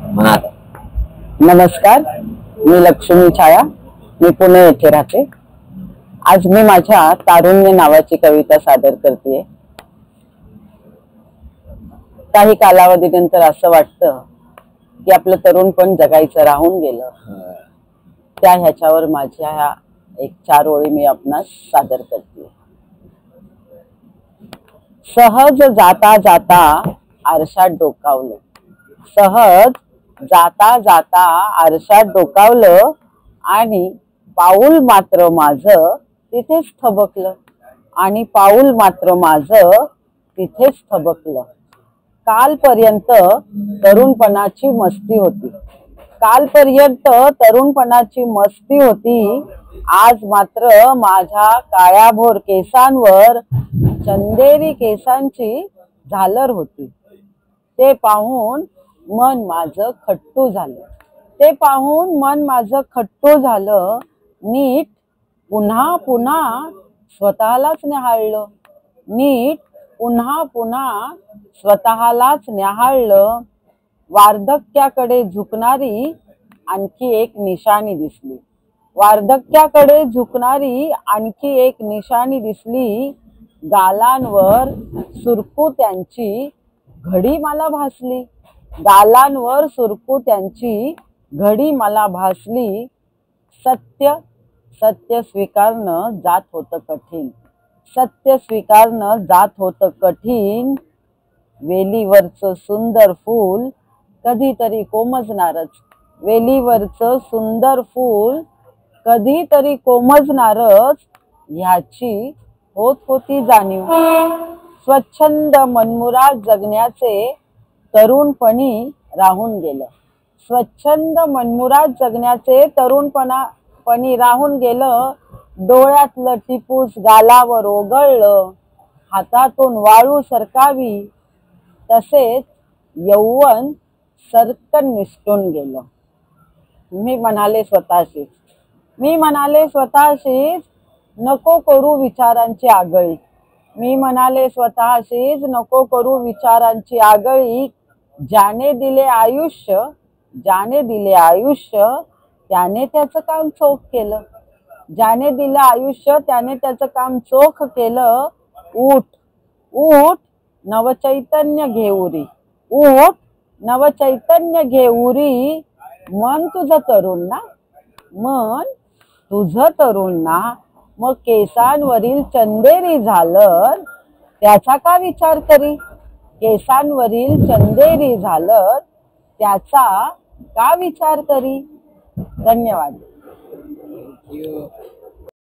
मनात. नमस्कार, मी लक्ष्मी छाया, मी पुणे येथे राहते. आज मी माझ्या तारुण्य नावाची कविता सादर करते. काही कालावधीनंतर असं वाटतं की आपलं तरुणपण जगायचं राहून गेलं. त्या ह्याच्यावर माझ्या एक 4 ओळी मी आपणास सादर करते. सहज जाता जाता आरशात डोकावलं, सहज जाता जाता आरशात डोकावलं आणि पाऊल मात्र माझं तिथेच थबकलं, आणि पाऊल मात्र माझं तिथेच थबकलं. कालपर्यंत तरुणपणाची मस्ती होती, कालपर्यंत तरुणपणाची मस्ती होती. आज मात्र माझ्या काळ्याभोर केसांवर चंदेरी केसांची झालर होती. ते पाहून मन माझं खट्टू झालं, ते पाहून मन माझं खट्टू झालं. नीट पुन्हा पुन्हा स्वतःलाच न्याहाळलं, नीट पुन्हा पुन्हा स्वतःलाच न्याहाळलं. वार्धक्याकडे झुकणारी आणखी एक निशाणी दिसली, वार्धक्याकडे झुकणारी आणखी एक निशाणी दिसली. गालांवर सुरकुत्यांची घडी मला भासली, गालांवर सुरकुत्यांची घडी मला भासली. सत्य सत्य स्वीकारणं जात होतं कठीण, सत्य स्वीकारणं जात होतं कठीण. वेलीवरचं सुंदर फूल कधीतरी कोमजणारच, वेलीवरचं सुंदर फूल कधीतरी कोमजणारच, ह्याची होत होती जाणीव. स्वच्छंद मनमुराद जगण्याचे तरुणपणी राहून गेलं, स्वच्छंद मनमुराद जगण्याचे तरुणपणी राहून गेलं. डोळ्यातलं टिपूस गालावर ओघळलं, हातातून वाळू सरकावी तसेच यौवन सरकन निसटून गेलं. मी म्हणाले स्वतःशीच, मी म्हणाले स्वतःशीच, नको करू विचारांची आगळी, मी म्हणाले स्वतःशीच, नको करू विचारांची आगळी. ज्याने दिले आयुष्य, ज्याने दिले आयुष्य त्याने त्याचं काम चोख केलं, ज्याने दिलं आयुष्य त्याने त्याचं काम चोख केलं. उठ उठ नवचैतन्य घे उरी, उठ नवचैतन्य घे उरी. मन तुझं तरुण ना, मन तुझं तरुण ना, मग केसांवरील चंदेरी झालं त्याचा का विचार करी, केसांवरील चंदेरी झालं त्याचा का विचार करी. धन्यवाद. Thank you.